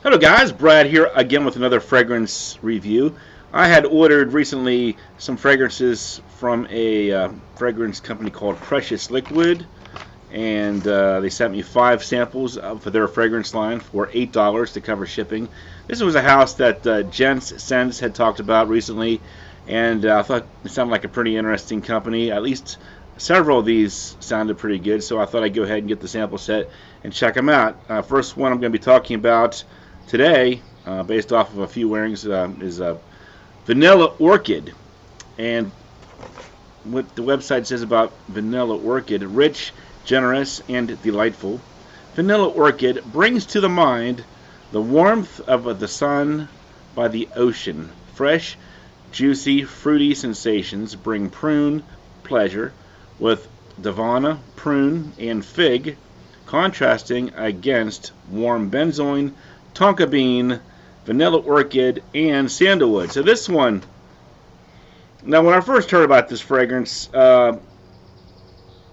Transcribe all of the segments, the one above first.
Hello guys, Brad here again with another fragrance review. I had ordered recently some fragrances from a fragrance company called Precious Liquid, and they sent me 5 samples for their fragrance line for $8 to cover shipping. This was a house that Gents Sense had talked about recently, and I thought it sounded like a pretty interesting company. At least several of these sounded pretty good, so I thought I'd go ahead and get the sample set and check them out. First one I'm going to be talking about today, based off of a few wearings, is Vanilla Orchid. And what the website says about Vanilla Orchid: rich, generous, and delightful. Vanilla Orchid brings to the mind the warmth of the sun by the ocean. Fresh, juicy, fruity sensations bring prune pleasure with Davana, prune, and fig, contrasting against warm benzoin, tonka bean, vanilla orchid, and sandalwood. So this one, now when I first heard about this fragrance, I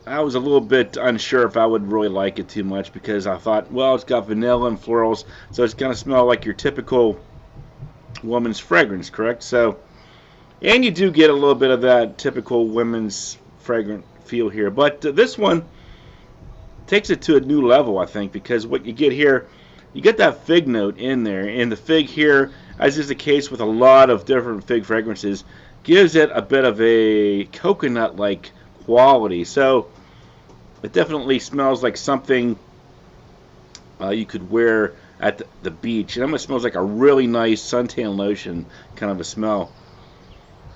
was a little bit unsure if I would really like it too much, because I thought, well, it's got vanilla and florals, so it's going to smell like your typical woman's fragrance, correct? So, and you do get a little bit of that typical women's fragrant feel here, but this one takes it to a new level, I think, because what you get here, you get that fig note in there, and the fig here, as is the case with a lot of different fig fragrances, gives it a bit of a coconut-like quality. So it definitely smells like something you could wear at the beach. It almost smells like a really nice suntan lotion kind of a smell.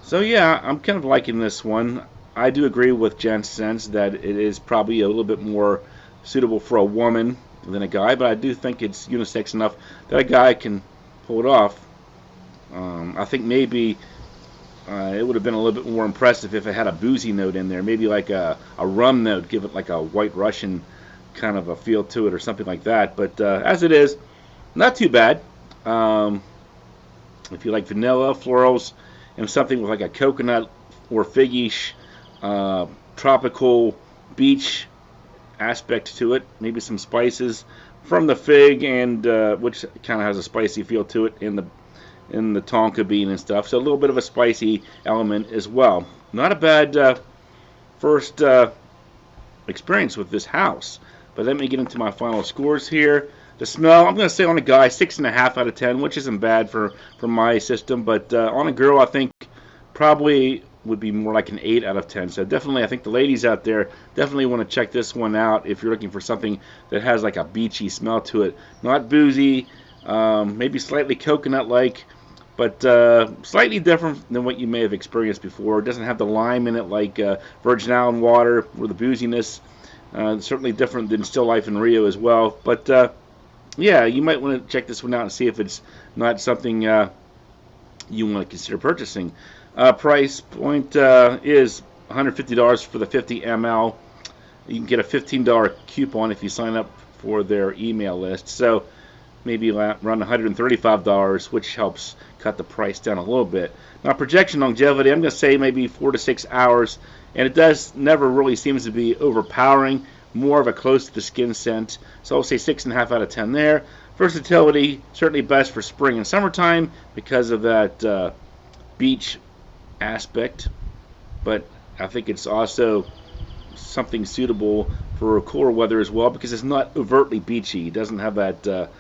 So yeah, I'm kind of liking this one. I do agree with Jen's sense that it is probably a little bit more suitable for a woman than a guy, but I do think it's unisex enough that a guy can pull it off. I think maybe it would have been a little bit more impressive if it had a boozy note in there, maybe like a rum note, give it like a White Russian kind of a feel to it or something like that. But as it is, not too bad. If you like vanilla, florals, and something with like a coconut or figgish tropical beach aspect to it, maybe some spices from the fig, and which kind of has a spicy feel to it in the tonka bean and stuff, so a little bit of a spicy element as well. Not a bad first experience with this house. But let me get into my final scores here. The smell, I'm going to say on a guy 6.5 out of 10, which isn't bad for my system, but on a girl I think probably would be more like an 8 out of 10. So definitely, I think the ladies out there definitely want to check this one out if you're looking for something that has like a beachy smell to it. Not boozy, maybe slightly coconut-like, but slightly different than what you may have experienced before. It doesn't have the lime in it like Virgin Island water or the booziness. Certainly different than Still Life in Rio as well. But yeah, you might want to check this one out and see if it's not something you want to consider purchasing. Price point is $150 for the 50 ml. You can get a $15 coupon if you sign up for their email list. So maybe around $135, which helps cut the price down a little bit. Now, projection longevity, I'm going to say maybe 4 to 6 hours, and it does never really seems to be overpowering. More of a close to the skin scent. So I'll say 6.5 out of 10 there. Versatility, certainly best for spring and summertime because of that beach aspect, but I think it's also something suitable for cooler weather as well, because it's not overtly beachy. It doesn't have that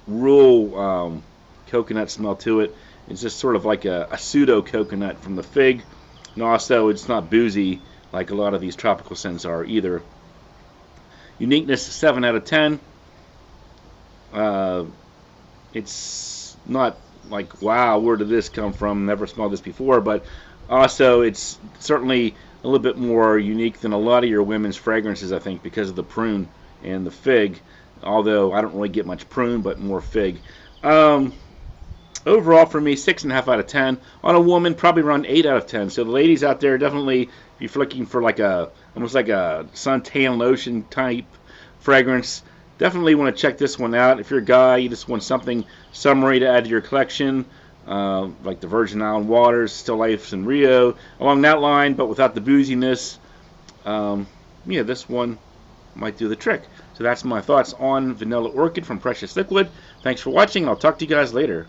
real coconut smell to it. It's just sort of like a pseudo coconut from the fig, and also it's not boozy like a lot of these tropical scents are either. Uniqueness 7 out of 10. It's not like, wow, where did this come from? Never smelled this before, but also it's certainly a little bit more unique than a lot of your women's fragrances, I think, because of the prune and the fig, although I don't really get much prune, but more fig. Overall for me, 6.5 out of 10. On a woman, probably around 8 out of 10. So the ladies out there, definitely, if you're looking for like almost like a suntan lotion type fragrance, definitely want to check this one out. If you're a guy, you just want something summery to add to your collection, like the Virgin Island waters, Still Lifes in Rio, along that line, but without the booziness. Yeah, this one might do the trick. So that's my thoughts on Vanilla Orchid from Precious Liquid. Thanks for watching. I'll talk to you guys later.